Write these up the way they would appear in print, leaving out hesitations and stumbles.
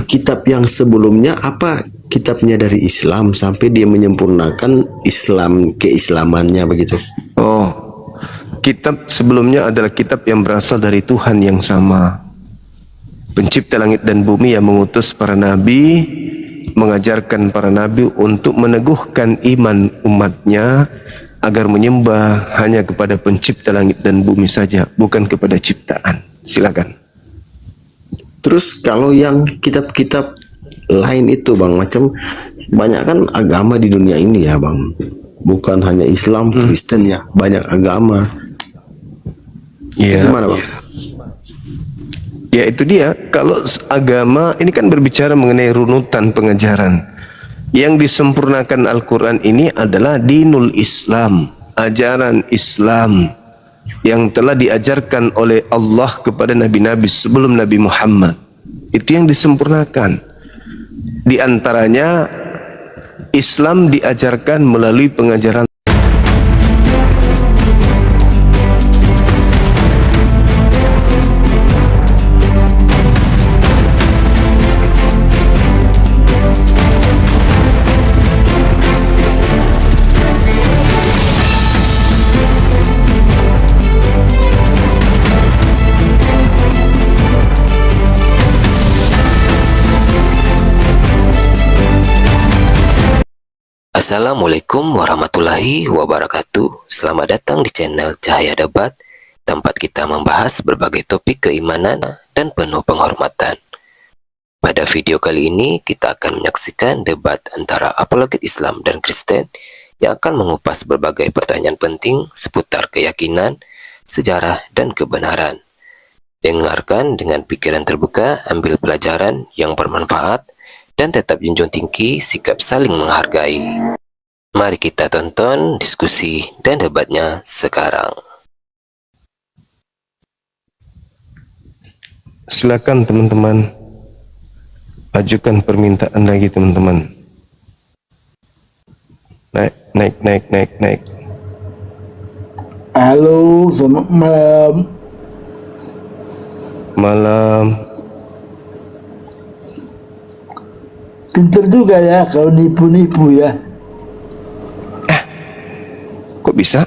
kitab yang sebelumnya apa kitabnya dari Islam sampai dia menyempurnakan Islam keislamannya begitu. Oh, kitab sebelumnya adalah kitab yang berasal dari Tuhan yang sama, pencipta langit dan bumi, yang mengutus para nabi, mengajarkan para nabi untuk meneguhkan iman umatnya agar menyembah hanya kepada pencipta langit dan bumi saja, bukan kepada ciptaan. Silakan. Terus kalau yang kitab-kitab lain itu Bang, macam banyak kan agama di dunia ini ya Bang, bukan hanya Islam, Kristen ya, banyak agama. Iya. Gimana Bang? Ya itu dia, kalau agama ini kan berbicara mengenai runutan pengajaran. Yang disempurnakan Al-Quran ini adalah dinul Islam, ajaran Islam yang telah diajarkan oleh Allah kepada nabi-nabi sebelum Nabi Muhammad. Itu yang disempurnakan. Di antaranya Islam diajarkan melalui pengajaran. Assalamualaikum warahmatullahi wabarakatuh. Selamat datang di channel Cahaya Debat, tempat kita membahas berbagai topik keimanan dan penuh penghormatan. Pada video kali ini kita akan menyaksikan debat antara apologet Islam dan Kristen yang akan mengupas berbagai pertanyaan penting seputar keyakinan, sejarah, dan kebenaran. Dengarkan dengan pikiran terbuka, ambil pelajaran yang bermanfaat, dan tetap junjung tinggi sikap saling menghargai. Mari kita tonton diskusi dan debatnya sekarang. Silakan teman-teman, ajukan permintaan lagi teman-teman. Naik. Halo, selamat malam. Malam. Pinter juga ya kau nipu-nipu ya. Kok bisa?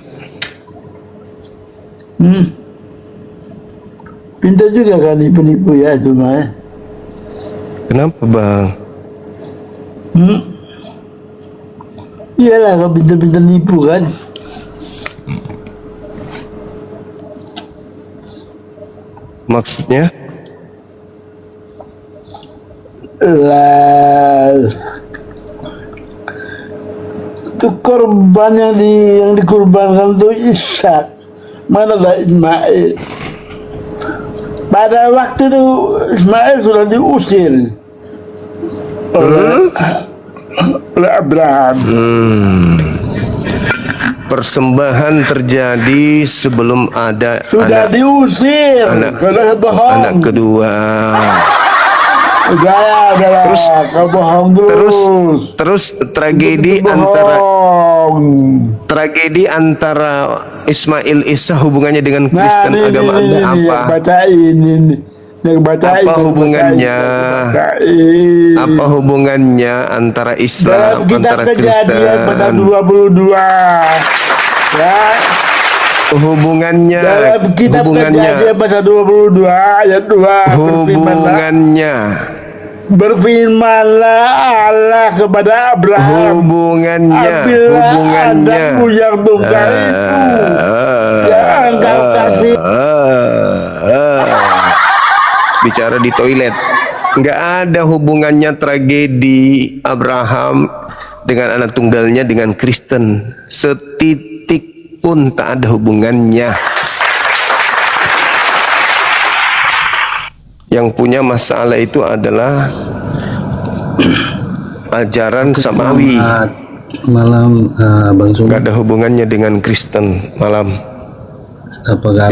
Pinter juga kau nipu-nipu ya cuma ya. Kenapa bang? Iyalah kau pinter-pinter nipu kan. Maksudnya? Lah, itu korban yang dikorbankan itu Ishak, mana ada Ismail. Pada waktu itu Ismail sudah diusir oleh Abraham. Persembahan terjadi sebelum ada Sudah diusir, sudah bohong. anak kedua. Udah, kau bohong Terus tragedi antara Ismail Isa hubungannya dengan Kristen, agama Anda apa? Apa hubungannya? Apa hubungannya antara Islam, antara Kristen? Pasal 22 ya. Hubungannya, dalam kitab Kejadian pasal 22 ayat 2 berfirmanlah Allah kepada Abraham, ambillah anakmu yang tunggal itu yang engkau kasih. Bicara di toilet, nggak ada hubungannya tragedi Abraham dengan anak tunggalnya dengan Kristen, setitik pun tak ada hubungannya. Yang punya masalah itu adalah ajaran Samawi. Malam Bang Suma. Gak ada hubungannya dengan Kristen. Malam.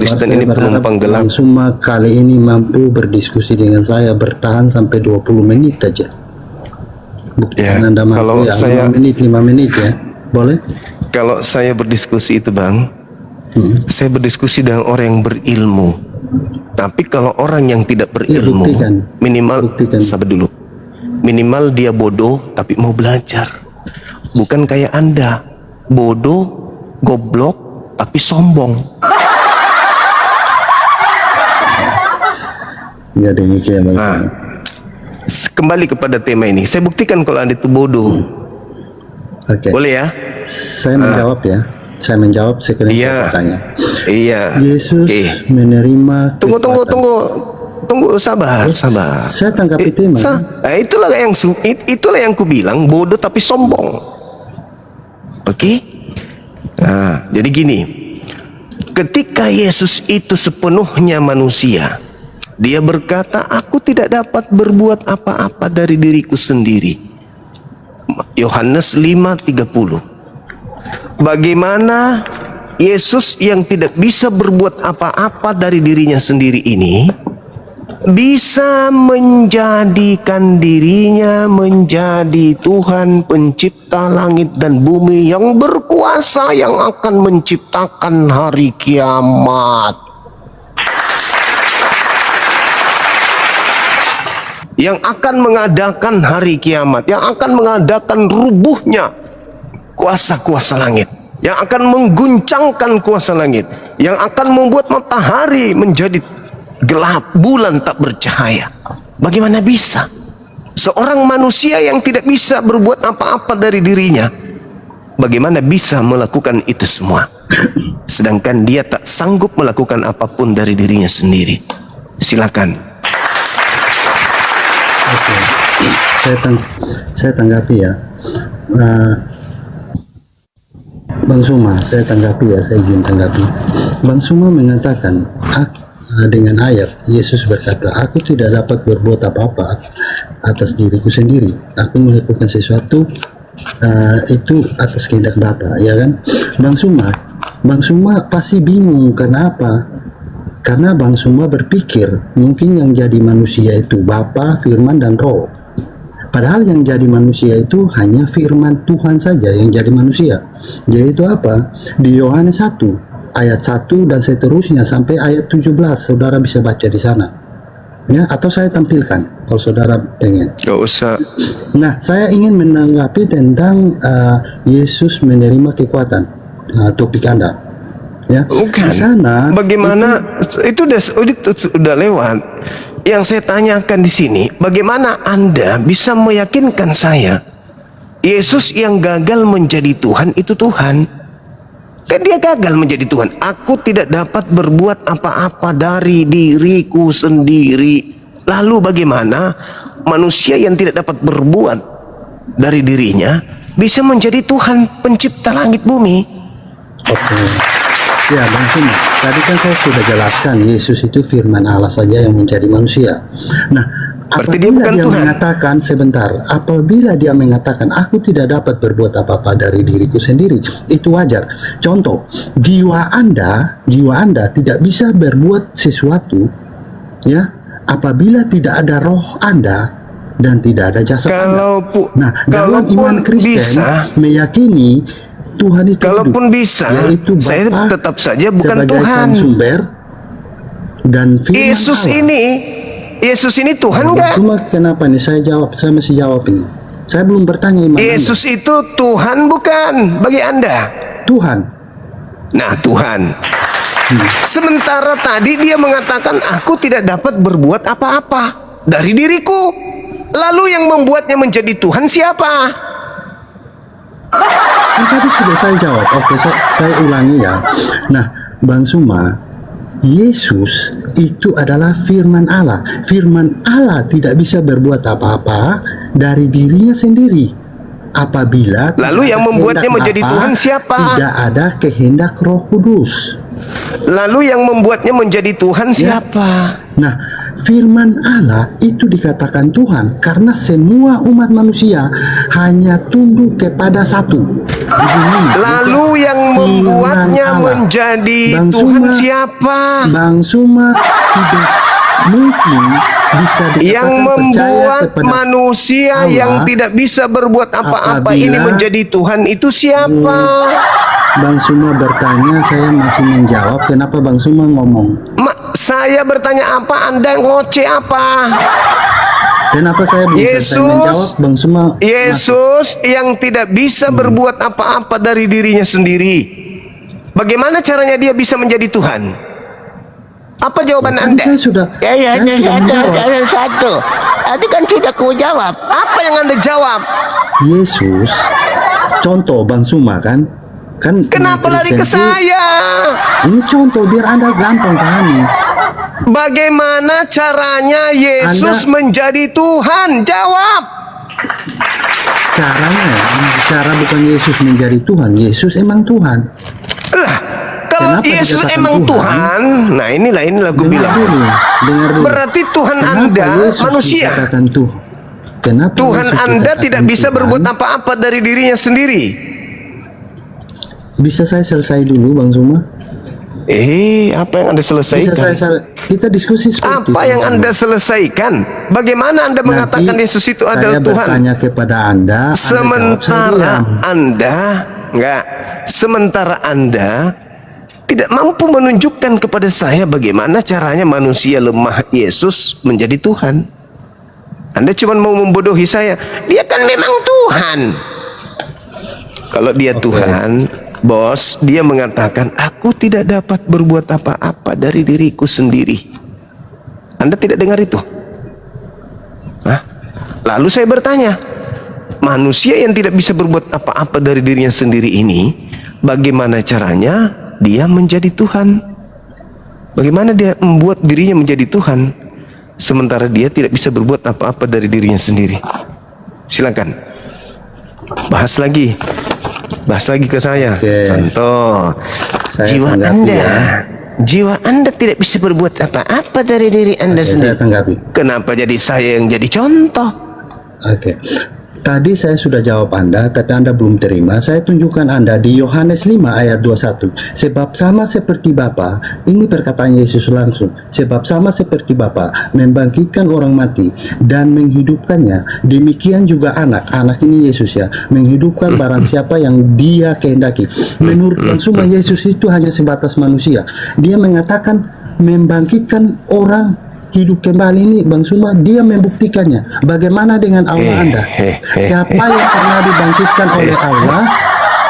Kristen ini penumpang gelap. Bang Suma kali ini mampu berdiskusi dengan saya bertahan sampai 20 menit aja. Buktikan Anda mampu kalau ya, saya 5 menit ya. Boleh? Kalau saya berdiskusi itu Bang, saya berdiskusi dengan orang yang berilmu. Tapi kalau orang yang tidak berilmu, buktikan. minimal Buktikan. sabar dulu. Minimal dia bodoh tapi mau belajar. Bukan kayak Anda, bodoh, goblok tapi sombong. Ya demikian Bang. Nah, kembali kepada tema ini. Saya buktikan kalau Anda itu bodoh. Oke. Boleh ya? Saya menjawab ya. Saya menjawab sekarang Iya. bertanya. Iya. Yesus Eh, menerima tunggu, kekuatan. sabar. Saya tanggapi tema. Itulah yang ku bilang bodoh tapi sombong. Oke? Nah, jadi gini. Ketika Yesus itu sepenuhnya manusia, dia berkata, aku tidak dapat berbuat apa-apa dari diriku sendiri. Yohanes 5:30. Bagaimana Yesus yang tidak bisa berbuat apa-apa dari dirinya sendiri ini bisa menjadikan dirinya menjadi Tuhan pencipta langit dan bumi yang berkuasa, yang akan menciptakan hari kiamat, yang akan mengadakan hari kiamat, yang akan mengadakan rubuhnya kuasa-kuasa langit, yang akan mengguncangkan kuasa langit, yang akan membuat matahari menjadi gelap, bulan tak bercahaya. Bagaimana bisa seorang manusia yang tidak bisa berbuat apa-apa dari dirinya, bagaimana bisa melakukan itu semua? Sedangkan dia tak sanggup melakukan apapun dari dirinya sendiri. Silakan. Oke. Saya tanggapi ya. Bang Suma, saya izin tanggapi. Bang Suma mengatakan dengan ayat Yesus berkata, aku tidak dapat berbuat apa-apa atas diriku sendiri. Aku melakukan sesuatu itu atas kehendak Bapa, ya kan? Bang Suma pasti bingung kenapa? Karena Bang Suma berpikir mungkin yang jadi manusia itu Bapa, Firman, dan Roh. Padahal yang jadi manusia itu hanya firman Tuhan saja yang jadi manusia. Jadi itu apa? Di Yohanes 1 ayat 1 dan seterusnya sampai ayat 17, saudara bisa baca di sana. Ya, atau saya tampilkan kalau saudara pengen. Gak usah. Nah, saya ingin menanggapi tentang Yesus menerima kekuatan, topik Anda. Ya, Bukan. di sana Bagaimana itu udah lewat. Yang saya tanyakan di sini, bagaimana Anda bisa meyakinkan saya Yesus yang gagal menjadi Tuhan itu Tuhan? Kan dia gagal menjadi Tuhan. Aku tidak dapat berbuat apa-apa dari diriku sendiri. Lalu bagaimana manusia yang tidak dapat berbuat dari dirinya bisa menjadi Tuhan pencipta langit bumi? Oke. Ya, Bang Suma, tadi kan saya sudah jelaskan Yesus itu firman Allah saja yang menjadi manusia. Nah, Berarti dia bukan Tuhan. mengatakan sebentar, apabila dia mengatakan aku tidak dapat berbuat apa-apa dari diriku sendiri, itu wajar. Contoh, jiwa Anda tidak bisa berbuat sesuatu ya apabila tidak ada roh Anda dan tidak ada jasad Anda. Nah, dalam iman Kristen bisa, meyakini Tuhan itu kalaupun hidup, bisa, yaitu Bapa saya tetap saja bukan sebagai Tuhan. sang sumber dan firman Yesus ini Tuhan Allah. enggak? Cuma kenapa nih saya masih jawab ini. Saya belum bertanya iman Yesus Anda. itu Tuhan bukan bagi Anda? Tuhan. Nah, Tuhan. Sementara tadi dia mengatakan aku tidak dapat berbuat apa-apa dari diriku. Lalu yang membuatnya menjadi Tuhan siapa? Tadi sudah saya jawab. Oke, saya ulangi ya. Nah, Bang Suma, Yesus itu adalah firman Allah. Firman Allah tidak bisa berbuat apa-apa dari dirinya sendiri. Apabila Lalu yang membuatnya menjadi Tuhan siapa? Tidak ada kehendak Roh Kudus. Lalu yang membuatnya menjadi Tuhan siapa? Nah, firman Allah itu dikatakan Tuhan karena semua umat manusia hanya tunduk kepada satu. Lalu yang membuatnya menjadi Bang Tuhan Suma, siapa? Bang Suma tidak mungkin bisa dikatakan Yang membuat percaya kepada manusia Allah yang tidak bisa berbuat apa-apa apabila ini menjadi Tuhan itu siapa? Bang Suma bertanya, saya masih menjawab. Kenapa Bang Suma ngomong? Saya bertanya apa, Anda ngoceh apa? Kenapa saya belum selesai menjawab, Bang Suma? Yesus yang tidak bisa berbuat apa-apa dari dirinya sendiri. Bagaimana caranya dia bisa menjadi Tuhan? Apa jawaban Kan Anda? saya sudah, Ya, saya sudah menjawab. ada satu. Tadi kan sudah kau jawab. Apa yang Anda jawab? Yesus, contoh Bang Suma kan? Kenapa lari ke saya? Ini contoh biar Anda gampang pahami. Bagaimana caranya Yesus menjadi Tuhan? Jawab. Caranya, cara bukan Yesus menjadi Tuhan. Yesus emang Tuhan. Lah, kalau Kenapa Yesus dikatakan emang Tuhan? Tuhan, nah inilah gue bilang. Dengar dulu. Berarti Tuhan Kenapa Anda Yesus manusia. dikatakan Tuhan? Kenapa Tuhan Yesus Anda dikatakan tidak bisa Tuhan? berbuat apa-apa dari dirinya sendiri. Bisa saya selesai dulu, Bang Suma? Apa yang Anda Bisa selesaikan? kita diskusi seperti Apa itu, yang Bang Anda Suma. selesaikan? Bagaimana Anda Nanti mengatakan Yesus itu adalah saya Tuhan? bertanya kepada Anda jawab, saya Sementara diam. Anda tidak mampu menunjukkan kepada saya bagaimana caranya manusia lemah Yesus menjadi Tuhan. Anda cuma mau membodohi saya. Dia kan memang Tuhan. Kalau dia Tuhan, bos, dia mengatakan, aku tidak dapat berbuat apa-apa dari diriku sendiri. Anda tidak dengar itu? Hah? Lalu saya bertanya, manusia yang tidak bisa berbuat apa-apa dari dirinya sendiri ini, bagaimana caranya dia menjadi Tuhan? Bagaimana dia membuat dirinya menjadi Tuhan, sementara dia tidak bisa berbuat apa-apa dari dirinya sendiri? Silakan, bahas lagi ke saya. Oke. Contoh, Saya jiwa tanggapi Anda, ya. jiwa Anda tidak bisa berbuat apa-apa dari diri Anda Oke, sendiri. saya tanggapi. Kenapa jadi saya yang jadi contoh? Oke. Tadi saya sudah jawab Anda, tapi Anda belum terima. Saya tunjukkan Anda di Yohanes 5 ayat 21. Sebab sama seperti Bapa, ini perkataan Yesus langsung. Sebab sama seperti Bapa membangkitkan orang mati dan menghidupkannya, demikian juga anak ini Yesus ya, menghidupkan barang siapa yang dia kehendaki. Menurut Bang Suma, Yesus itu hanya sebatas manusia. Dia mengatakan membangkitkan orang hidup kembali ini, Bang Suma, dia membuktikannya. Bagaimana dengan Allah Anda? Siapa yang pernah dibangkitkan oleh Allah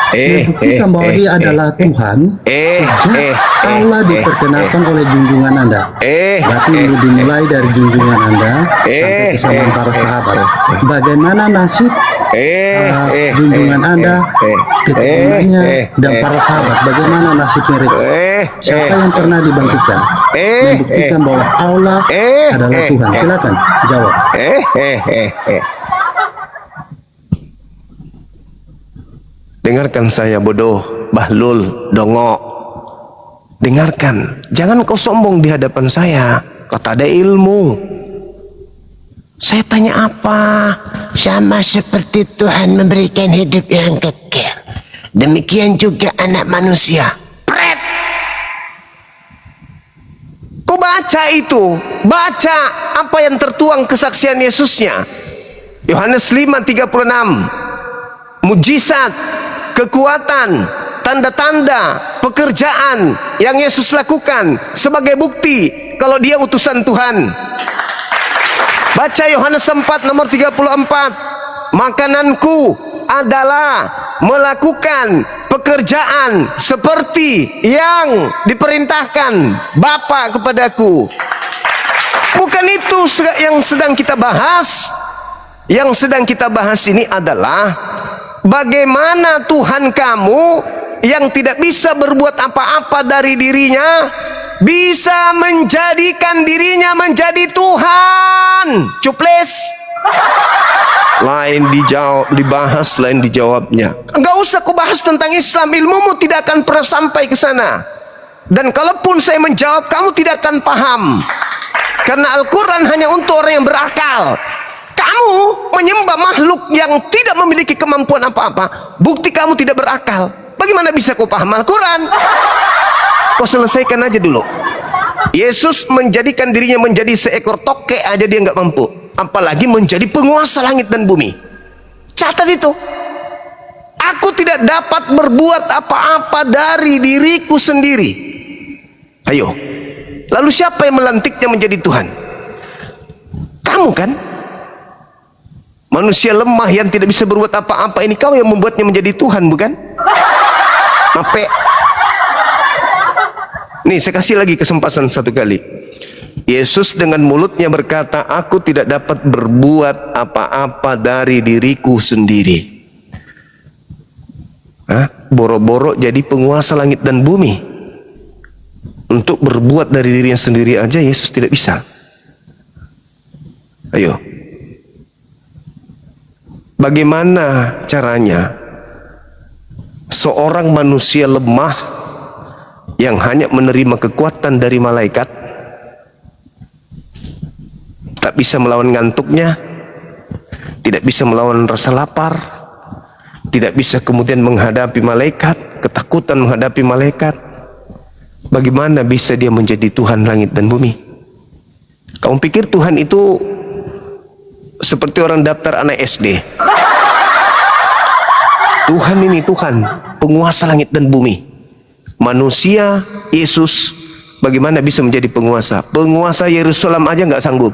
membuktikan bahwa dia adalah Tuhan? Sejak Allah diperkenalkan oleh junjungan Anda. Berarti ini dimulai dari junjungan Anda sampai kesamaan para sahabat. Bagaimana nasib junjungan Anda, keturunannya, dan para sahabat? Bagaimana nasib mereka? Siapa yang pernah dibangkitkan? Membuktikan bahwa Allah adalah Tuhan. Silakan jawab. Dengarkan saya, bodoh, bahlul, dongok. Dengarkan, jangan kau sombong di hadapan saya. Kau tak ada ilmu. Saya tanya apa? Sama seperti Tuhan memberikan hidup yang kekal, demikian juga anak manusia. Pret! Kau baca itu, baca apa yang tertuang kesaksian Yesusnya. Yohanes 5:36. Mujizat, kekuatan, tanda-tanda, pekerjaan yang Yesus lakukan sebagai bukti kalau dia utusan Tuhan. Baca Yohanes 4 nomor 34. Makananku adalah melakukan pekerjaan seperti yang diperintahkan Bapa kepadaku. Bukan itu yang sedang kita bahas. Yang sedang kita bahas ini adalah bagaimana Tuhan kamu yang tidak bisa berbuat apa-apa dari dirinya bisa menjadikan dirinya menjadi Tuhan. Cuples. Lain dijawab, dibahas, lain dijawabnya. Enggak usah kau bahas tentang Islam, ilmumu tidak akan pernah sampai ke sana. Dan kalaupun saya menjawab, kamu tidak akan paham. Karena Al-Quran hanya untuk orang yang berakal. Kamu menyembah makhluk yang tidak memiliki kemampuan apa-apa. Bukti kamu tidak berakal. Bagaimana bisa kau paham Al-Quran? Kau selesaikan aja dulu. Yesus menjadikan dirinya menjadi seekor tokek aja dia nggak mampu, apalagi menjadi penguasa langit dan bumi. Catat itu. Aku tidak dapat berbuat apa-apa dari diriku sendiri. Ayo, Lalu siapa yang melantiknya menjadi Tuhan? Kamu kan? Manusia lemah yang tidak bisa berbuat apa-apa ini, kau yang membuatnya menjadi Tuhan, bukan? Mape. Nih, saya kasih lagi kesempatan satu kali. Yesus dengan mulutnya berkata, aku tidak dapat berbuat apa-apa dari diriku sendiri. Boro-boro jadi penguasa langit dan bumi. Untuk berbuat dari dirinya sendiri aja Yesus tidak bisa. Ayo. Bagaimana caranya seorang manusia lemah yang hanya menerima kekuatan dari malaikat, tak bisa melawan ngantuknya, tidak bisa melawan rasa lapar, tidak bisa kemudian menghadapi malaikat, ketakutan menghadapi malaikat, bagaimana bisa dia menjadi Tuhan langit dan bumi? Kamu pikir Tuhan itu seperti orang daftar anak SD? Tuhan ini Tuhan, penguasa langit dan bumi. Manusia, Yesus, bagaimana bisa menjadi penguasa? Penguasa Yerusalem aja nggak sanggup.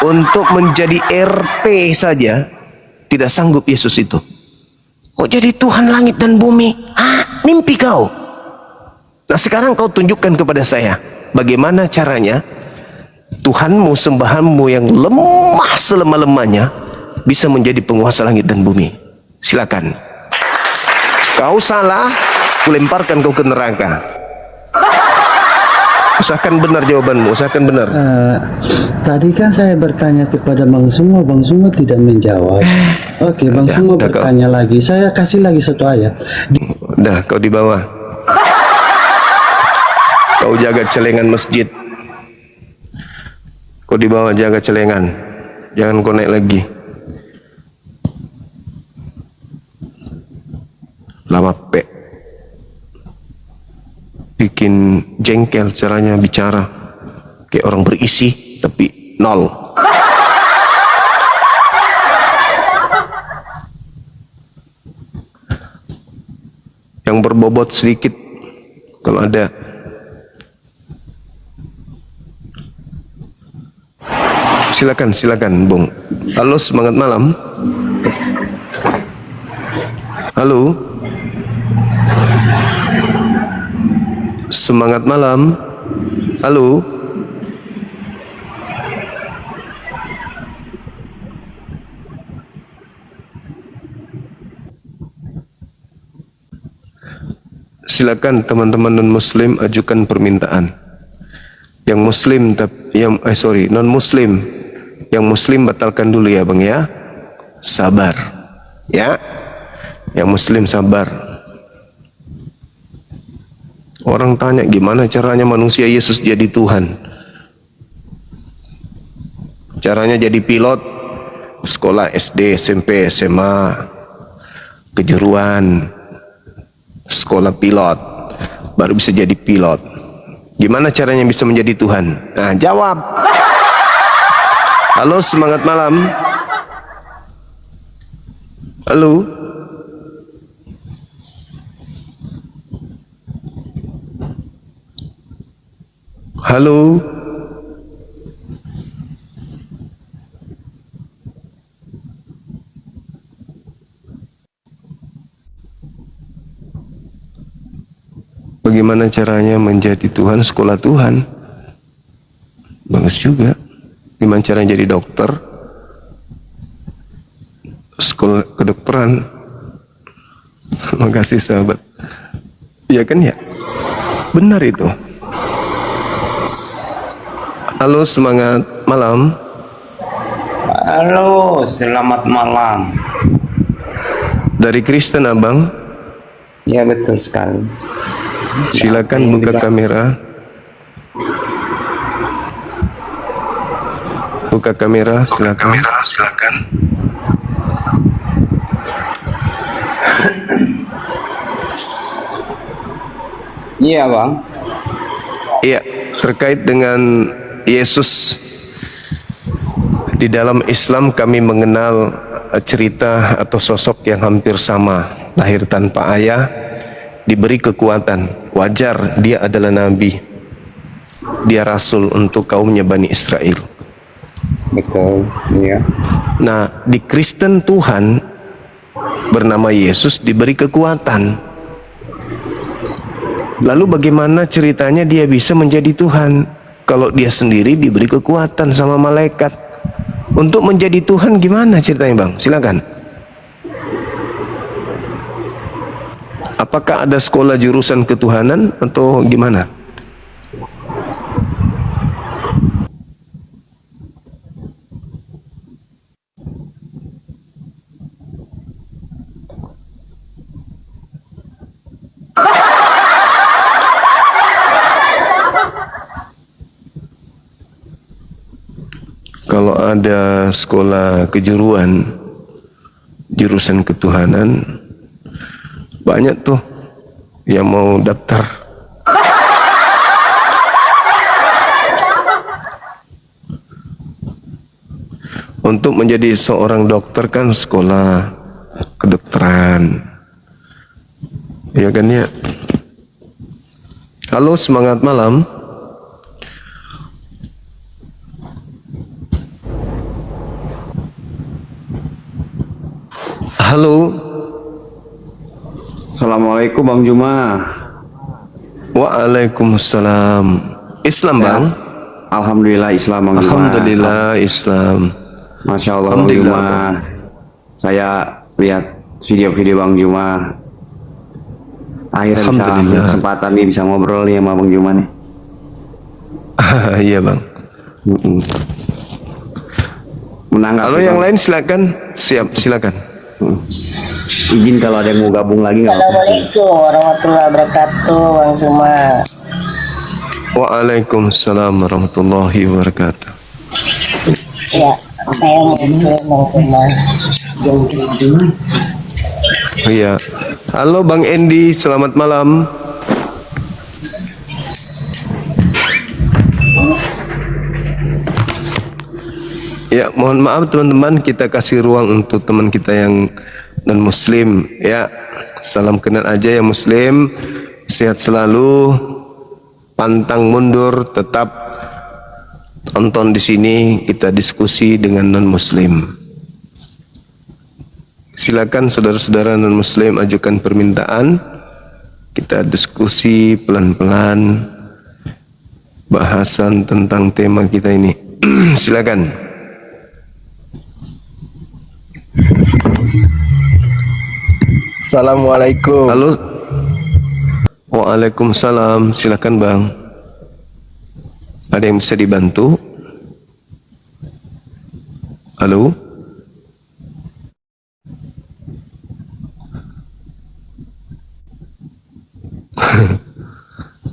Untuk menjadi RT saja tidak sanggup Yesus itu. Kok jadi Tuhan langit dan bumi? Mimpi kau. Nah, sekarang kau tunjukkan kepada saya bagaimana caranya Tuhanmu, sembahanmu yang lemah selemah-lemahnya bisa menjadi penguasa langit dan bumi. Silakan. Kau salah, kulemparkan kau ke neraka. Usahakan benar jawabanmu, usahakan benar. Tadi kan saya bertanya kepada Bang Sumo tidak menjawab. Oke, Bang Sumo bertanya lagi. Saya kasih lagi satu ayat. Udah, kau di bawah. Kau jaga celengan masjid. Kau di bawah jaga celengan. Jangan kau naik lagi. Lama pe. Bikin jengkel caranya bicara. Kayak orang berisi tapi nol. Yang berbobot sedikit kalau ada. Silakan Bung. Halo, semangat malam. Halo. Semangat malam. Halo. Silakan teman-teman non-muslim ajukan permintaan. Yang muslim non muslim. Yang muslim batalkan dulu ya Bang ya. Sabar. Ya. Yang muslim sabar. Orang tanya gimana caranya manusia Yesus jadi Tuhan. Caranya jadi pilot sekolah SD, SMP, SMA, kejuruan, sekolah pilot, baru bisa jadi pilot. Gimana caranya bisa menjadi Tuhan? Nah, jawab. Halo, semangat malam. Halo. Halo. Bagaimana caranya menjadi Tuhan, sekolah Tuhan? Bagus juga. Gimana caranya jadi dokter? Sekolah kedokteran. Makasih sahabat. Iya kan ya? Benar itu. Halo, semangat malam. Halo, selamat malam. Dari Kristen Abang. Ya, betul sekali. Silakan buka kamera. Buka kamera, silakan. Iya, Bang. Iya, terkait dengan Yesus. Di dalam Islam kami mengenal cerita atau sosok yang hampir sama. Lahir tanpa ayah, diberi kekuatan. Wajar dia adalah nabi. dia rasul untuk kaumnya Bani Israel. Betul. Iya. Nah, di Kristen Tuhan bernama Yesus diberi kekuatan. Lalu bagaimana ceritanya dia bisa menjadi Tuhan kalau dia sendiri diberi kekuatan sama malaikat? Untuk menjadi Tuhan gimana ceritanya, Bang? Silakan. Apakah ada sekolah jurusan ketuhanan atau gimana? Kalau ada sekolah kejuruan jurusan ketuhanan, banyak tuh yang mau daftar. Untuk menjadi seorang dokter kan sekolah kedokteran, ya kan ya. Halo, semangat malam. Halo. Assalamualaikum Bang Juma. Waalaikumsalam. Islam, Bang? Alhamdulillah Islam Bang Juma. Alhamdulillah Islam. Masya Allah Bang Alhamdulillah, Juma. Bang. Saya lihat video-video Bang Juma. Akhirnya bisa ambil Alhamdulillah. kesempatan nih bisa ngobrol nih sama Bang Juma nih. Iya, Bang. Menanggapi Kalau yang Bang. lain silakan. Siap, silakan. Izin kalau ada yang mau gabung lagi nggak apa-apa. Assalamualaikum warahmatullahi wabarakatuh, Bang Suma. Waalaikumsalam warahmatullahi wabarakatuh. Ya, saya Muslim, Bang Suma. Iya. Halo Bang Endi, selamat malam. Ya, mohon maaf teman-teman, kita kasih ruang untuk teman kita yang non muslim. Ya, salam kenal aja ya muslim. Sehat selalu, pantang mundur, tetap tonton di sini, kita diskusi dengan non muslim. Silakan saudara-saudara non muslim ajukan permintaan, kita diskusi pelan-pelan bahasan tentang tema kita ini. Silakan. Assalamualaikum. Halo. Waalaikumsalam. Silakan Bang. Ada yang bisa dibantu? Halo.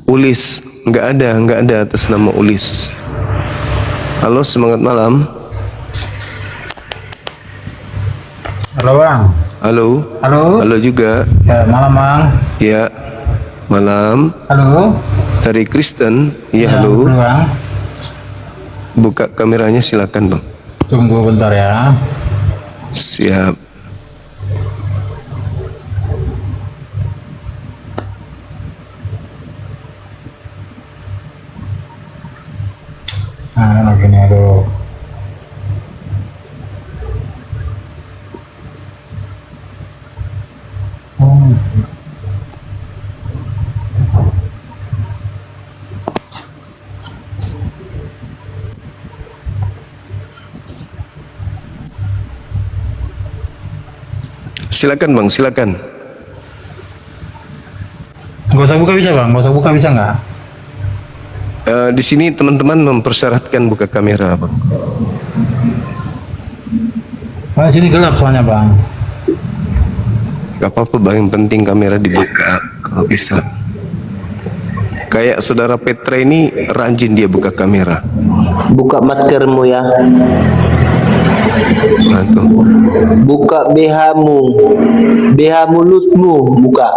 Ulis, nggak ada atas nama Ulis. Halo, semangat malam. Halo Bang. Halo. Halo. Halo juga. Ya, malam Bang. Ya, malam. Halo. Dari Kristen. Ya, Ya, halo. betul, Bang. Buka kameranya silakan Bang. Tunggu bentar ya. Siap. Nah, gini dulu. Oh. Silakan Bang, silakan. Gak usah buka bisa Bang, gak usah buka bisa nggak? Di sini teman-teman mempersyaratkan buka kamera Bang. Oh, sini gelap soalnya Bang. Gak apa-apa Bang, yang penting kamera dibuka kalau bisa. Kayak saudara Petra ini rajin dia buka kamera. Buka maskermu ya. Nah, tuh. Buka BH-mu. BH mulutmu buka.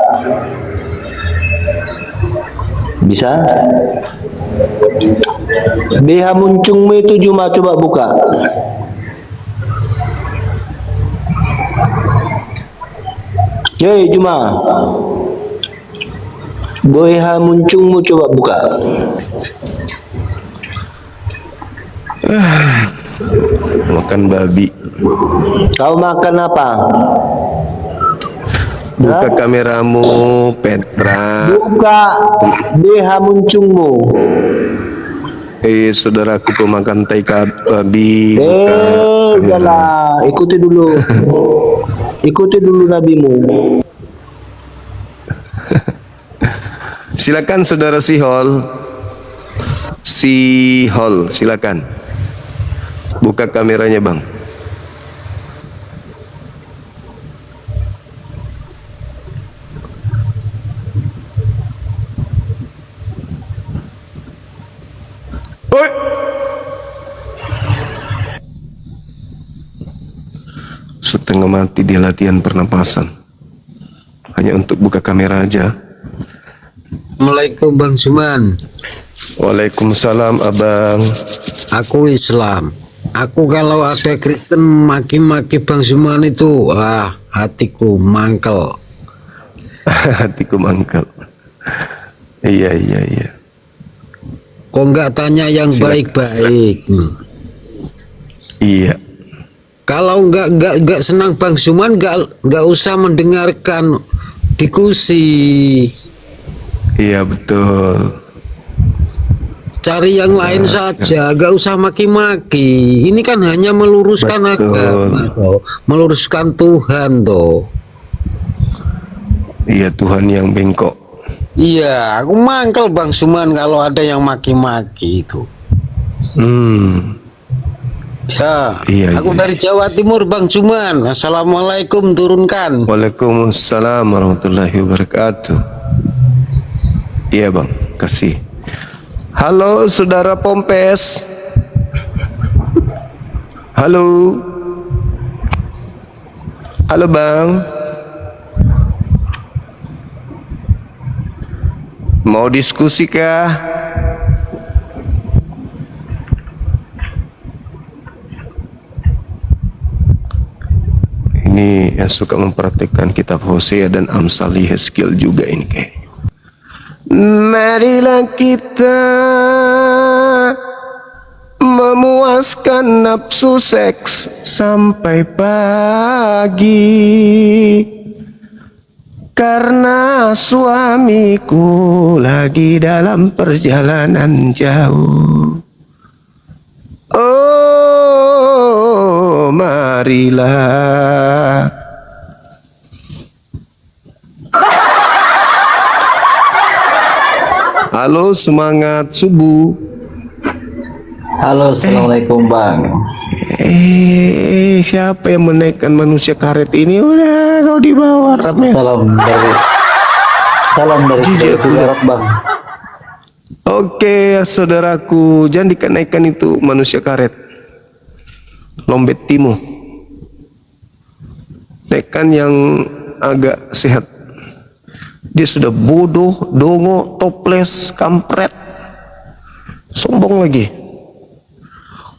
Bisa? BH muncungmu itu cuma coba buka. Hei Juma. BH muncungmu coba buka. Makan babi. Kau makan apa? Buka kameramu, Petra. Buka BH muncungmu. Saudaraku pemakan tai babi. Buka kamera. Janganlah, ikuti dulu. Ikuti dulu nabimu. Silakan saudara Sihol. Sihol, silakan. Buka kameranya, Bang. Oi. Setengah mati dia latihan pernapasan. Hanya untuk buka kamera aja. Assalamualaikum Bang Suman. Waalaikumsalam Abang. Aku Islam. Aku kalau ada Kristen maki-maki Bang Suman itu, hatiku mangkel. Hatiku mangkel. Iya. Kok nggak tanya yang baik-baik? Iya. Kalau nggak senang Bang Suman, nggak usah mendengarkan diskusi. Iya betul. Cari yang lain saja, nggak usah maki-maki. Ini kan hanya meluruskan agama, toh. Meluruskan Tuhan, toh. Iya, Tuhan yang bengkok. Iya, aku mangkel Bang Suman kalau ada yang maki-maki itu. Ya, Iya, aku iya. dari Jawa Timur Bang Suman. Assalamualaikum, turunkan. Waalaikumsalam warahmatullahi wabarakatuh. Iya Bang, kasih. Halo saudara Pompes. Halo. Halo Bang. Mau diskusi kah? Ini yang suka mempraktikkan kitab Hosea dan Amsal Yehezkiel juga ini kayaknya. Marilah kita memuaskan nafsu seks sampai pagi, karena suamiku lagi dalam perjalanan jauh. Oh, marilah. Halo, semangat subuh. Halo, assalamualaikum Bang. Siapa yang menaikkan manusia karet ini? Udah kau dibawa. Salam dari Sulawesi Barat Bang. Oke, saudaraku, jangan dinaikkan itu manusia karet. Lombet Timo. Naikkan yang agak sehat. Dia sudah bodoh, dongo, toples, kampret, sombong lagi.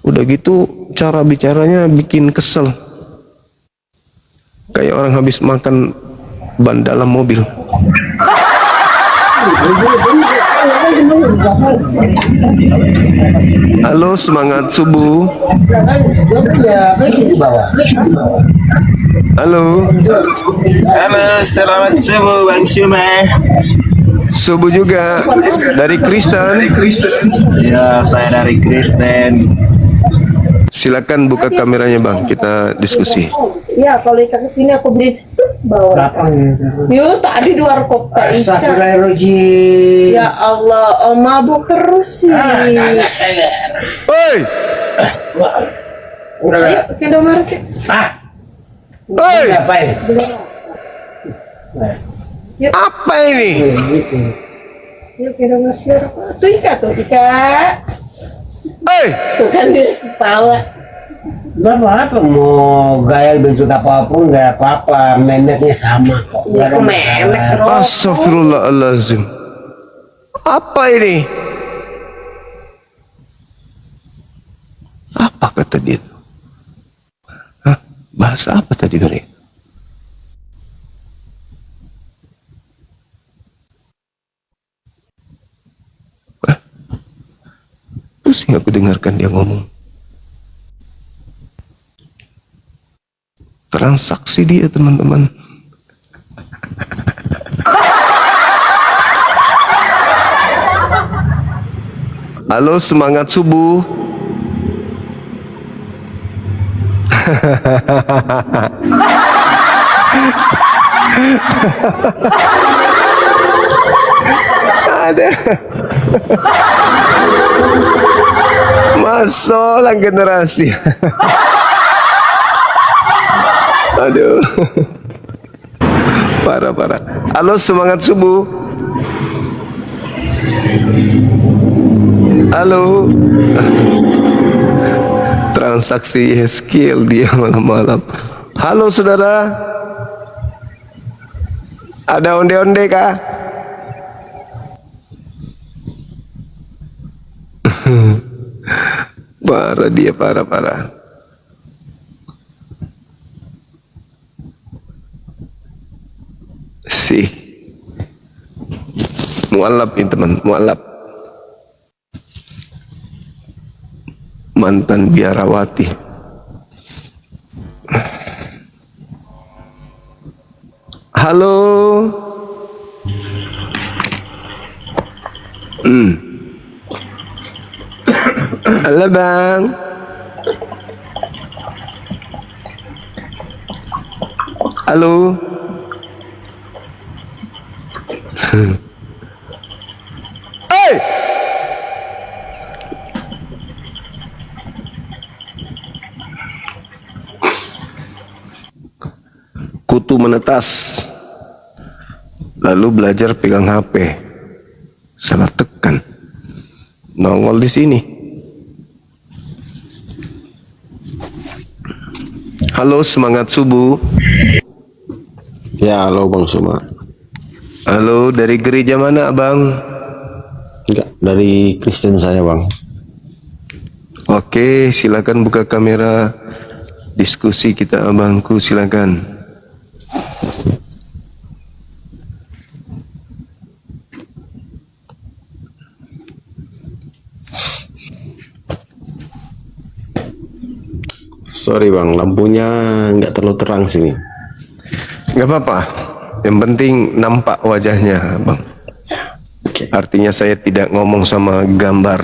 Udah gitu cara bicaranya bikin kesel. Kayak orang habis makan ban dalam mobil. Halo, semangat subuh. Halo. Halo, selamat subuh Bang Suma. Subuh juga dari Kristen. Ya, saya dari Kristen. Silakan buka kameranya Bang, kita diskusi. Ya, kalau ikan kesini aku beli bawa. Yuk, tadi 2 kop ikan. Ya Allah, Om mabuk terus sih. Oi. Ayo, ke Indomaret. Oi. Apa ini? Yuk, ke Indomaret. Tuh Ika. Oi. Tuh kan dia ketawa. Gak apa-apa, mau gaya bentuk apapun gak apa-apa, memeknya sama kok. Iya, memek terus. Astagfirullahaladzim. Apa ini? Apa kata dia? Hah? Bahasa apa tadi mereka? Pusing aku dengarkan dia ngomong. Transaksi dia, teman-teman. Halo, semangat subuh. Ada masalah generasi. Aduh, parah. Halo, semangat subuh. Halo. Transaksi skill dia malam-malam. Halo saudara, ada onde-onde kah? Parah dia, parah. Sih, mualaf ini teman, mualaf. Mantan biarawati. Halo. Halo bang. Halo. Hey. Kutu menetas, lalu belajar pegang HP, salah tekan, nongol di sini. Halo, semangat subuh. Ya, halo Bang Suma. Halo, dari gereja mana Bang? Enggak, dari Kristen saya Bang. Oke, silakan buka kamera diskusi kita abangku, silakan. Sorry Bang, lampunya nggak terlalu terang sini. Nggak apa-apa, yang penting nampak wajahnya Bang. Oke. Artinya saya tidak ngomong sama gambar.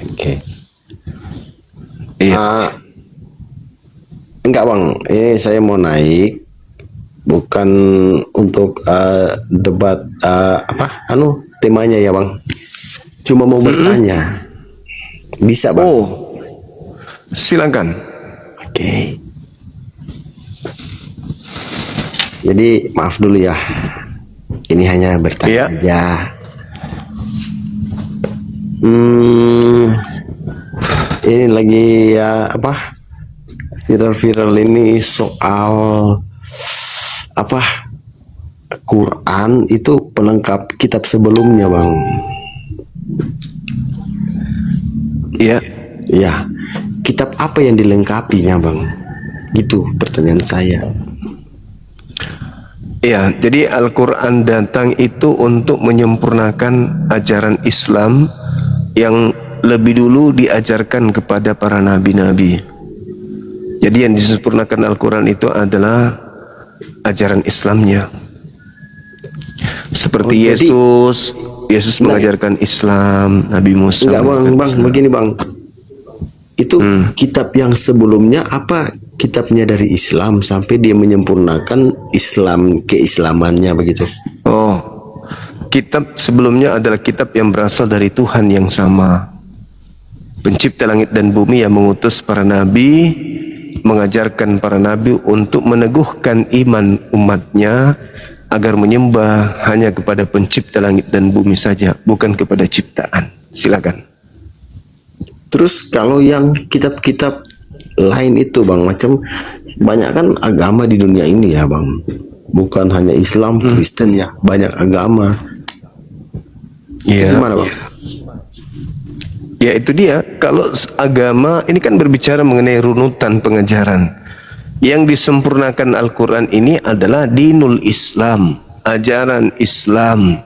Oke. Iya. Enggak Bang, ini saya mau naik bukan untuk debat temanya ya Bang. Cuma mau bertanya. Bisa Bang? Oh, silakan. Oke. Jadi maaf dulu ya. Ini hanya bertanya aja. Ini lagi ya viral-viral ini soal Quran itu pelengkap kitab sebelumnya Bang. Iya. Ya, kitab apa yang dilengkapinya Bang? Itu pertanyaan saya. Ya, jadi Al-Quran datang itu untuk menyempurnakan ajaran Islam yang lebih dulu diajarkan kepada para nabi-nabi. Jadi yang disempurnakan Al-Quran itu adalah ajaran Islamnya. Seperti Yesus mengajarkan Islam, Nabi Musa. Enggak Bang, begini Bang. Itu kitab yang sebelumnya apa kitabnya dari Islam sampai dia menyempurnakan Islam keislamannya begitu? Oh, kitab sebelumnya adalah kitab yang berasal dari Tuhan yang sama, pencipta langit dan bumi, yang mengutus para nabi, mengajarkan para nabi untuk meneguhkan iman umatnya agar menyembah hanya kepada pencipta langit dan bumi saja, bukan kepada ciptaan. Silakan. Terus kalau yang kitab-kitab lain itu Bang, macam banyak kan agama di dunia ini ya Bang, bukan hanya Islam, Kristen ya, banyak agama. Iya. Gimana Bang? Ya itu dia, kalau agama ini kan berbicara mengenai runutan pengajaran. Yang disempurnakan Al-Quran ini adalah dinul Islam, ajaran Islam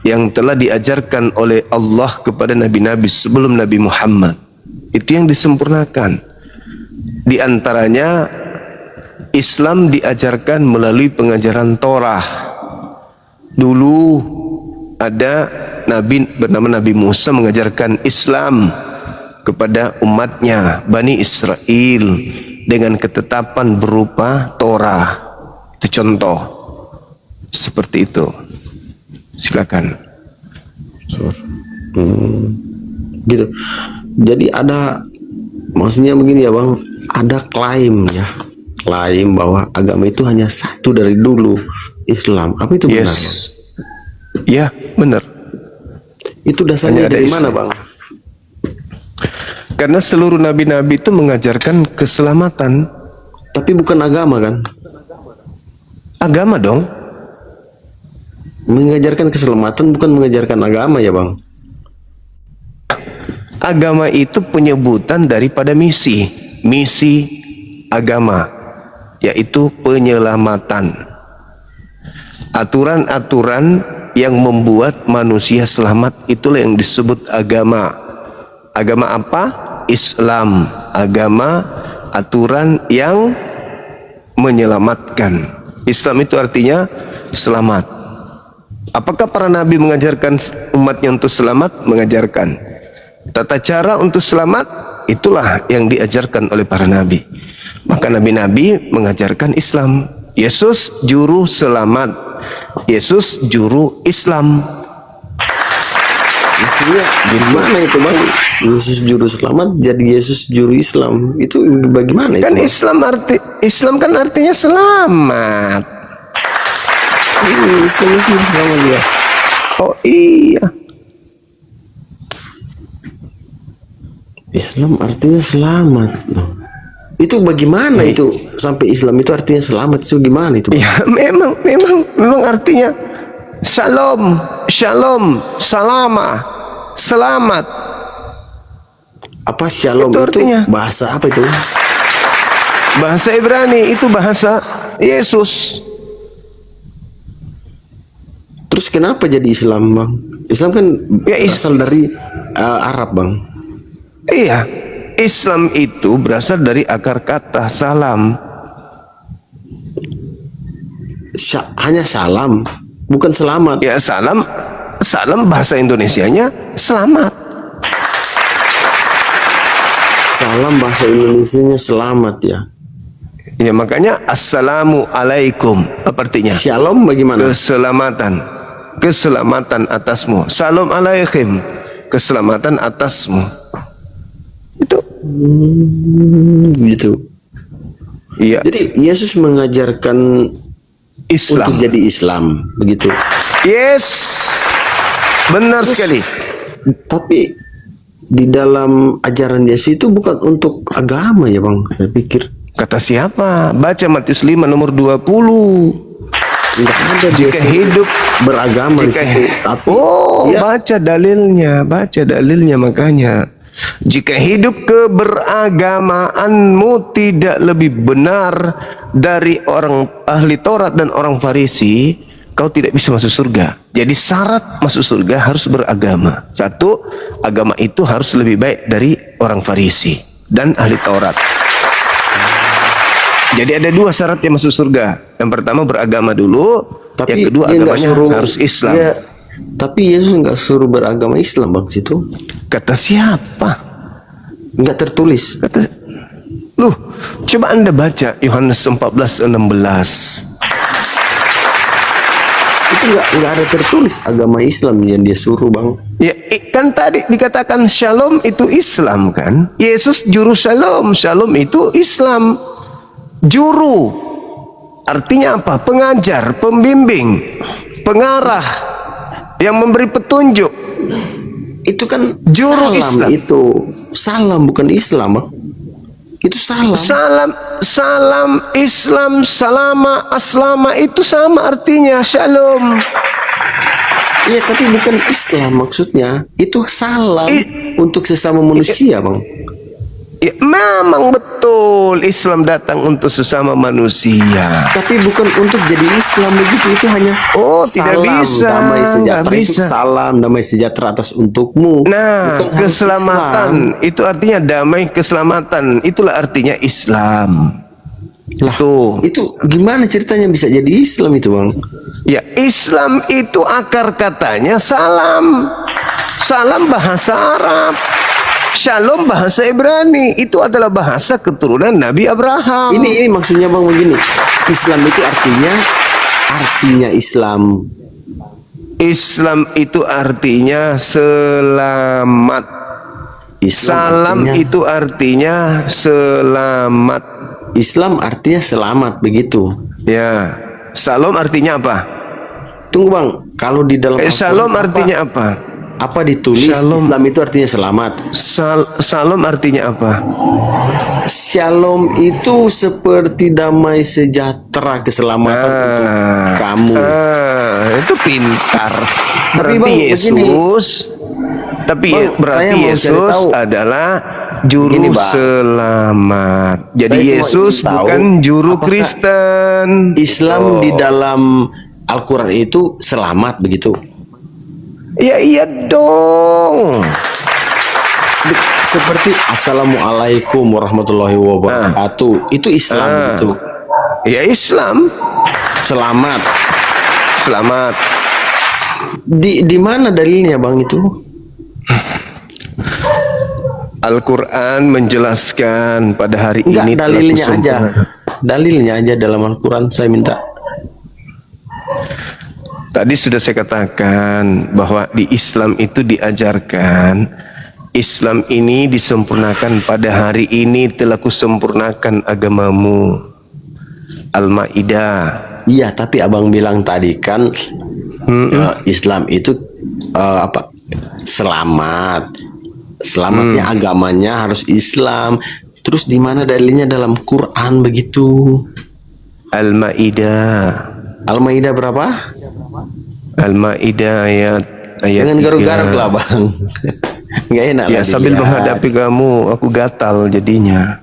yang telah diajarkan oleh Allah kepada nabi-nabi sebelum Nabi Muhammad. Itu yang disempurnakan. Di antaranya Islam diajarkan melalui pengajaran Torah. Dulu ada nabi bernama Nabi Musa mengajarkan Islam kepada umatnya Bani Israel dengan ketetapan berupa Torah. Itu contoh seperti itu. Silakan. Gitu. Jadi ada, maksudnya begini ya Bang, ada klaim bahwa agama itu hanya satu dari dulu, Islam. Apa itu benar? Yes. Ya, benar. Itu dasarnya Hanya ada dari Islam. mana Bang? Karena seluruh nabi-nabi itu mengajarkan keselamatan. Tapi bukan agama kan? Agama dong. Mengajarkan keselamatan bukan mengajarkan agama ya Bang? Agama itu penyebutan daripada misi agama, yaitu penyelamatan. Aturan-aturan yang membuat manusia selamat itulah yang disebut agama. Agama apa? Islam. Agama aturan yang menyelamatkan. Islam itu artinya selamat. Apakah para nabi mengajarkan umatnya untuk selamat? Mengajarkan. Tata cara untuk selamat itulah yang diajarkan oleh para nabi. Maka nabi-nabi mengajarkan Islam. Yesus juru selamat. Yesus juru Islam. Maksudnya gimana itu Bang? Yesus juru selamat jadi Yesus juru Islam. Itu bagaimana itu Kan Bang? Islam kan artinya selamat. Islam itu selamat ya. Oh iya. Islam artinya selamat. Loh. Itu bagaimana itu sampai Islam itu artinya selamat, itu gimana itu Bang? Ya memang artinya shalom, salama, selamat. Apa shalom Itu itu artinya. bahasa apa itu? Bahasa Ibrani itu bahasa Yesus. Terus kenapa jadi Islam Bang? Islam kan Ya, berasal dari Arab Bang. Iya, Islam itu berasal dari akar kata salam. Hanya salam, bukan selamat. Ya salam bahasa Indonesianya selamat. Salam bahasa Indonesianya selamat ya. Ya makanya assalamu alaikum apa artinya? Shalom bagaimana? Keselamatan atasmu. Salam alaikum, keselamatan atasmu. Itu Gitu. iya. Jadi Yesus mengajarkan Islam. untuk jadi Islam, begitu. Yes, benar sekali. Tapi di dalam ajaran Yesus itu bukan untuk agama ya Bang, saya pikir. Kata siapa? Baca Matius 5 nomor 20. Enggak ada Jika Yesus hidup beragama di situ. Tapi ya, baca dalilnya makanya. Jika hidup keberagamaanmu tidak lebih benar dari orang ahli Taurat dan orang Farisi, kau tidak bisa masuk surga. Jadi syarat masuk surga harus beragama. Satu, agama itu harus lebih baik dari orang Farisi dan ahli Taurat. Jadi ada dua syarat yang masuk surga. Yang pertama beragama dulu, tapi yang kedua dia nggak agamanya suruh, harus Islam. tapi Yesus nggak suruh beragama Islam Bang situ. Kata siapa? Nggak tertulis. Loh, coba Anda baca Yohanes 14:16. Itu nggak ada tertulis agama Islam yang dia suruh Bang. Ya, kan tadi dikatakan shalom itu Islam kan? Yesus juru shalom, shalom itu Islam. Juru artinya apa? Pengajar, pembimbing, pengarah, yang memberi petunjuk. Itu kan Juru salam Islam. itu. Salam bukan Islam Bang. Itu salam. Salam Islam, salama, aslama itu sama artinya shalom. Iya, tapi bukan Islam maksudnya. Itu salam untuk sesama manusia, Bang. Ya, memang betul Islam datang untuk sesama manusia. Tapi bukan untuk jadi Islam begitu. Itu hanya tidak bisa. Damai sejahtera Nggak itu bisa. salam, damai sejahtera atas untukmu. Nah, Bukan harus keselamatan Islam. itu artinya damai, keselamatan itulah artinya Islam. Lah, Tuh. itu gimana ceritanya bisa jadi Islam itu, Bang? Ya, Islam itu akar katanya salam. Salam bahasa Arab. Shalom bahasa Ibrani. Itu adalah bahasa keturunan Nabi Abraham. Ini maksudnya Bang begini. Islam itu artinya Islam. Islam itu artinya selamat. Salam artinya, itu artinya selamat. Islam artinya selamat begitu. Ya. Salam artinya apa? Tunggu Bang, kalau di dalam Salam artinya apa? Apa ditulis Shalom. Islam itu artinya selamat? Salam artinya apa? Shalom itu seperti damai sejahtera, keselamatan untuk kamu. Itu pintar. Tapi Berarti Bang, Yesus. Tapi Bang, saya berarti mau cari Yesus tahu. adalah juru Begini, Bang. selamat. Jadi Saya cuma Yesus ingin tahu, bukan juru apakah Kristen. Islam Oh. di dalam Al-Quran itu selamat begitu? Ya iya dong. Seperti Assalamualaikum warahmatullahi wabarakatuh. Itu Islam begitu. Ya Islam. Selamat. Selamat. Di mana dalilnya Bang itu? Al-Quran menjelaskan pada hari Enggak, ini dalilnya telah aja. kusempurnakan. Dalilnya aja dalam Al-Quran saya minta. Tadi sudah saya katakan bahwa di Islam itu diajarkan Islam ini disempurnakan pada hari ini telah kusempurnakan agamamu. Al-Maidah. Iya, tapi abang bilang tadi kan Islam itu apa? Selamat. Selamatnya agamanya harus Islam. Terus di mana dalilnya dalam Quran begitu? Al-Maidah. Al-Maidah berapa? Al-Maidah ayat Jangan 3. garuk-garuk lah Bang. Nggak enak Ya lah sambil dilihat. menghadapi kamu aku gatal jadinya.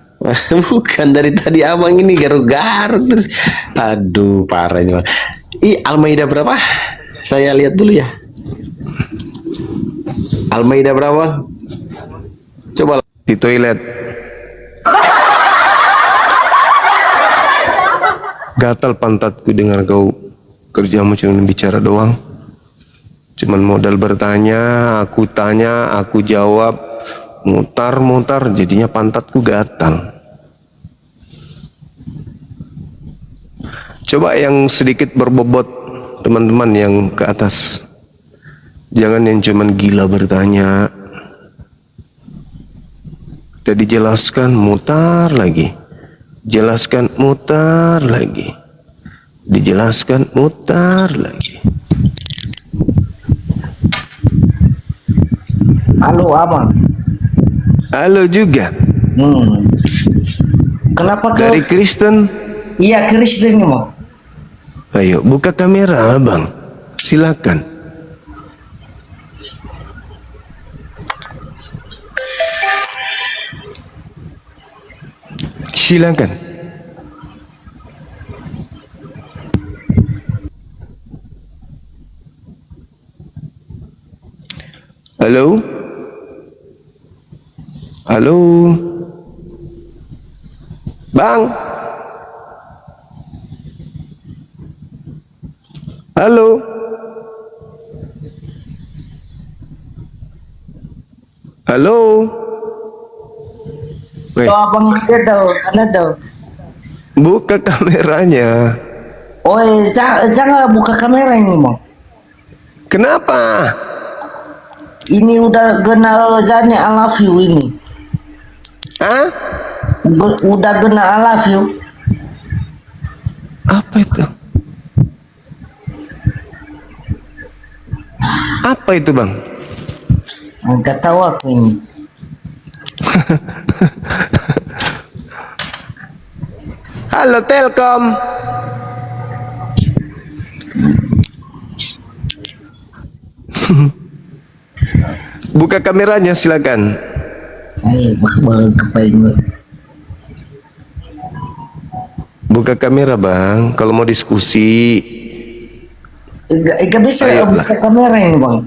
Bukan, dari tadi abang ini garuk-garuk terus. Aduh, parah ini Bang. Al-Maidah berapa? Saya lihat dulu ya. Al-Maidah berapa? Coba Di toilet. Gatal pantatku dengar kau kerjamu cuma bicara doang. Cuman modal bertanya, aku tanya, aku jawab, mutar-mutar, jadinya pantatku gatal. Coba yang sedikit berbobot, teman-teman yang ke atas. Jangan yang cuman gila bertanya. Udah dijelaskan, mutar lagi. Jelaskan, mutar lagi. Dijelaskan, mutar lagi. Halo abang. Halo juga. Kenapa Dari Kristen? Iya Kristen bang. Ayo buka kamera abang. Silakan. Silakan. Halo? Halo? Bang? Halo? Halo? Weh, Abang ada tahu, ada tahu. buka kameranya. Oh jangan buka kamera ini bang. Kenapa? Ini udah kena azannya I love you ini. Hah? Udah kena I love you. Apa itu? Apa itu bang? Enggak tahu aku ini. Halo Telkom. Buka kameranya silakan. Ayo kepain. Buka kamera bang. Kalau mau diskusi. Enggak bisa Ayolah. buka kamera ini bang.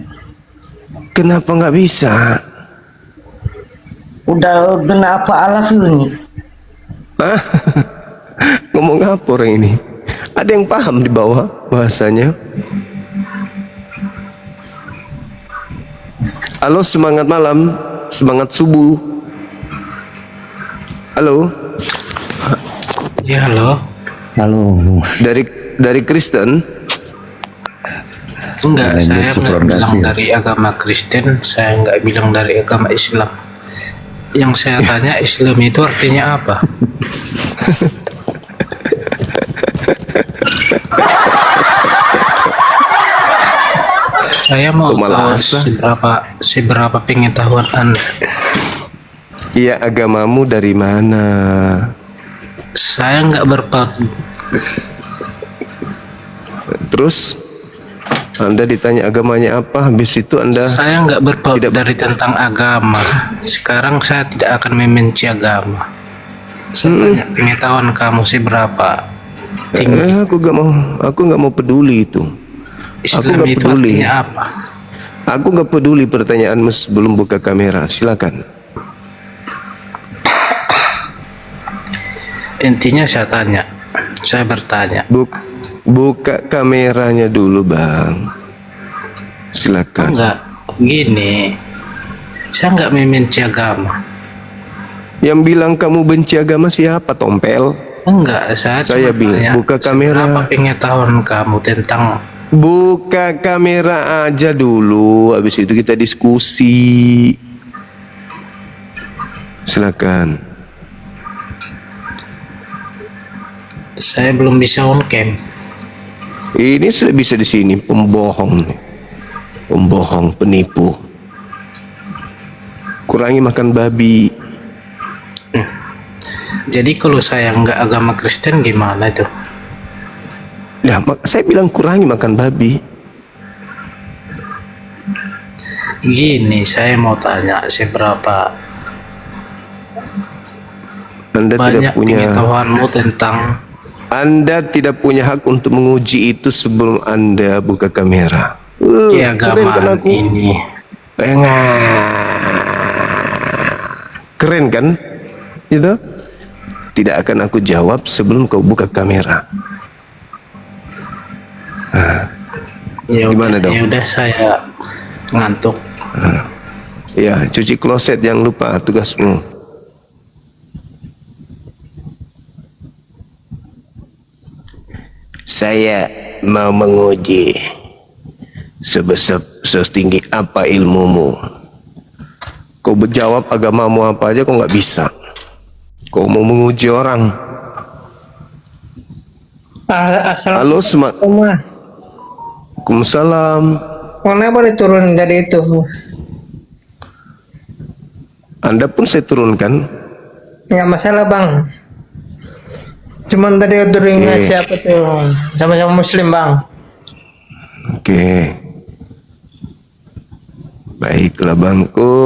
Kenapa nggak bisa? Udah kena apa I love you ini. Hah? apa orang ini? Ada yang paham di bawah bahasanya? Halo, semangat malam, semangat subuh. Halo. Ya, halo. Halo. Dari Kristen? Enggak, saya nggak bilang dari agama Kristen, saya nggak bilang dari agama Islam. Yang saya tanya, Islam itu artinya apa? Saya mau tahu seberapa pengetahuan Anda. Iya, agamamu dari mana? Saya nggak berpaut. Terus Anda ditanya agamanya apa, habis itu Anda... Saya nggak berpaut dari tentang agama. Sekarang saya tidak akan membenci agama. Saya tanya pengetahuan kamu seberapa tinggi? Aku nggak mau peduli itu. Islam itu artinya apa? Aku nggak peduli pertanyaanmu sebelum buka kamera. Silakan. Intinya saya bertanya. Buka kameranya dulu, Bang. Silakan. Enggak, gini. Saya nggak membenci agama. Yang bilang kamu benci agama siapa, Tompel? Enggak, saya cuma bilang tanya, buka kamera. Seberapa pengetahuan kamu tentang... Buka kamera aja dulu, habis itu kita diskusi. Silakan. Saya belum bisa on cam. Ini sudah bisa di sini, pembohong, penipu. Kurangi makan babi. Jadi kalau saya nggak agama Kristen gimana itu? Nah, saya bilang kurangi makan babi. Gini, saya mau tanya seberapa Anda banyak tidak punya pengetahuanmu tentang... Anda tidak punya hak untuk menguji itu sebelum Anda buka kamera. Keagamaan ini. Keren kan? Itu tidak akan aku jawab sebelum kau buka kamera. Gimana dong? Ya udah, saya ngantuk. Ya, cuci kloset jangan lupa tugasmu. Saya mau menguji setinggi apa ilmumu. Kau berjawab agamamu apa aja kau nggak bisa. Kau mau menguji orang. Halo, Waalaikumsalam. Kenapa diturun dari itu? Anda pun saya turunkan. Nggak masalah, Bang. Cuman tadi turun siapa tuh? Sama-sama Muslim, Bang. Oke. Baiklah, Bangku.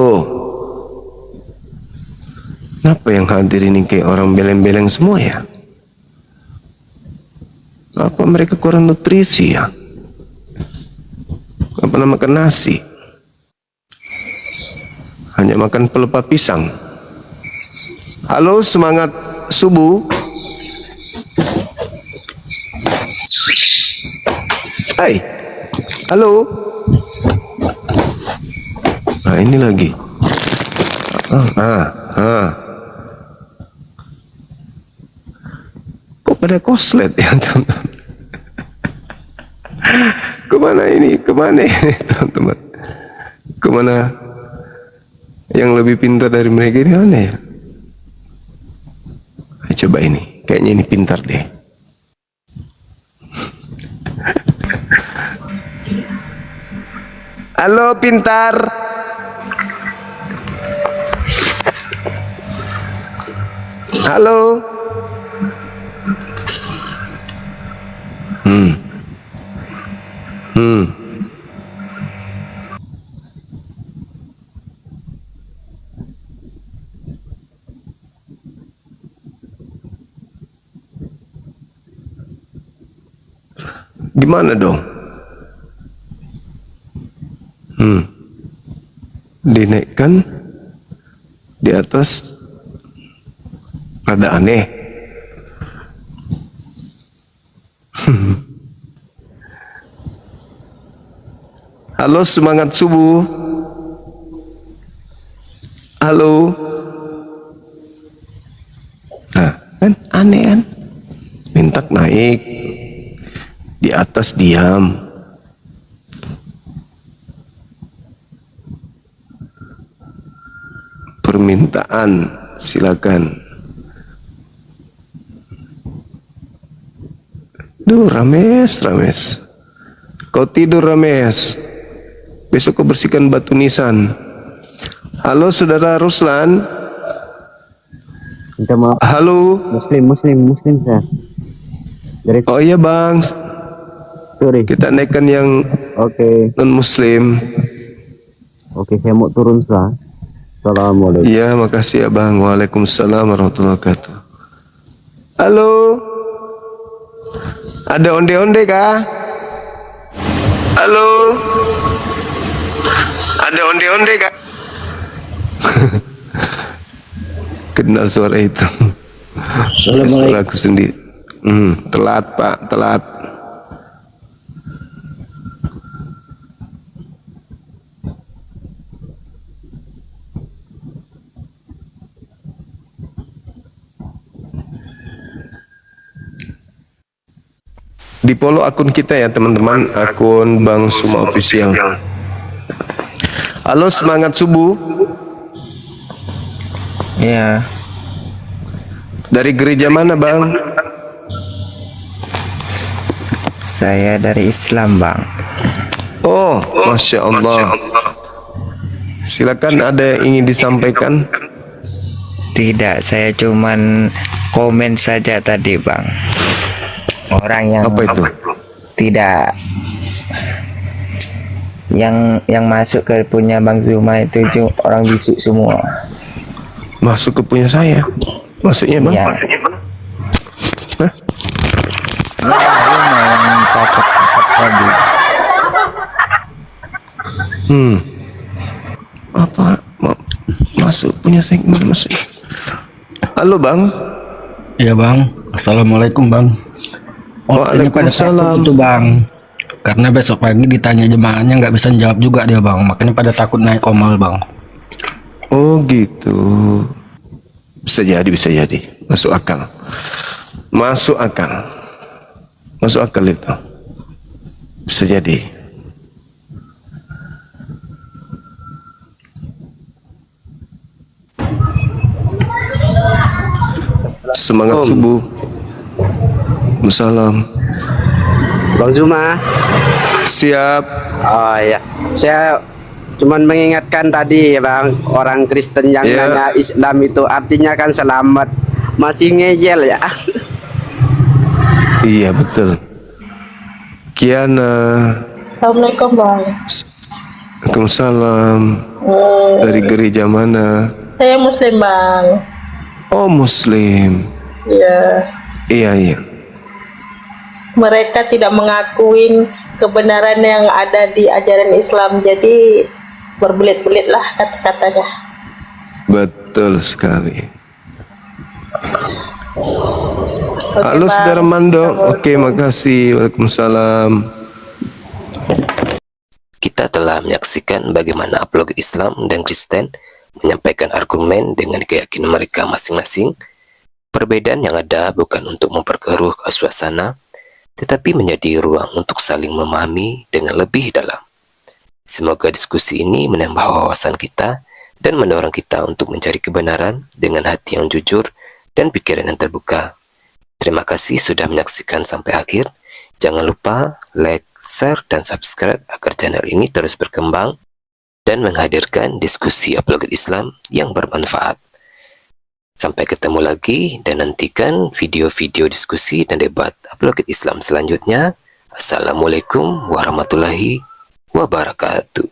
Kenapa yang hadir ini kayak orang beleng-beleng semua ya? Apa mereka kurang nutrisi ya? Apa nama makan nasi? Hanya makan pelepah pisang. Halo, semangat subuh. Hai. Halo. Nah, ini lagi. Kok pada koslet ya, teman-teman? Kemana ini? Kemana ini, teman-teman? Kemana yang lebih pintar dari mereka ini mana ya? Coba ini, kayaknya ini pintar deh. Halo, pintar. Halo. Gimana dong? Dinaikkan di atas, rada aneh. Halo, semangat subuh. Halo. Nah, kan aneh kan? Minta naik, di atas diam. Permintaan, silakan. Duh, Rames. Kau tidur, Rames. Besok kau bersihkan batu nisan. Halo, saudara Ruslan. Minta maaf. Halo. Muslim saya. Oh iya bang. Sorry. Kita naikkan yang non Muslim. Oke, saya mau turun setelah. Assalamualaikum. Iya, makasih ya bang. Waalaikumsalam warahmatullahi wabarakatuh. Halo. Ada onde-onde kah? Halo. Ada onde-onde kah? Kenal suara itu. Suara aku sendiri. Telat pak, telat. Di follow akun kita ya teman-teman, akun Bang Suma Official. Halo, semangat subuh. Iya. Dari gereja mana bang? Saya dari Islam, Bang. Oh, Masya Allah. Silakan, ada yang ingin disampaikan? Tidak, saya cuman komen saja tadi, Bang. Orang yang apa itu? Tidak yang masuk ke punya Bang Zuma itu orang bisu semua. Masuk ke punya saya? Maksudnya bang? Ya. Maksudnya bang? Hah? Yang cakap tadi. Apa? Masuk punya saya gimana maksudnya? Halo bang. Iya bang. Assalamualaikum bang. Oh, ini pada takut itu bang, karena besok pagi ditanya jemaahnya nggak bisa jawab juga dia bang, makanya pada takut naik komal bang. Oh gitu. Bisa jadi, masuk akal, masuk akal itu, bisa jadi. Semangat subuh. Salam. Bang Zuma. Siap. Oh ya, saya cuman mengingatkan tadi ya bang, orang Kristen yang nanya Islam itu artinya kan selamat, masih ngeyel ya. Iya betul. Kiana. Assalamualaikum bang. Waalaikumsalam. Dari gereja mana? Saya Muslim bang. Oh Muslim. Iya. Iya. Mereka tidak mengakui kebenaran yang ada di ajaran Islam, jadi berbelit-belit lah kata-katanya. Betul sekali. Oke, halo bang. saudara Mando. Oke, makasih. Waalaikumsalam. Kita telah menyaksikan bagaimana apologet Islam dan Kristen menyampaikan argumen dengan keyakinan mereka masing-masing. Perbedaan yang ada bukan untuk memperkeruh suasana, tetapi menjadi ruang untuk saling memahami dengan lebih dalam. Semoga diskusi ini menambah wawasan kita dan mendorong kita untuk mencari kebenaran dengan hati yang jujur dan pikiran yang terbuka. Terima kasih sudah menyaksikan sampai akhir. Jangan lupa like, share, dan subscribe agar channel ini terus berkembang dan menghadirkan diskusi apologet Islam yang bermanfaat. Sampai ketemu lagi dan nantikan video-video diskusi dan debat apologet Islam selanjutnya. Assalamualaikum warahmatullahi wabarakatuh.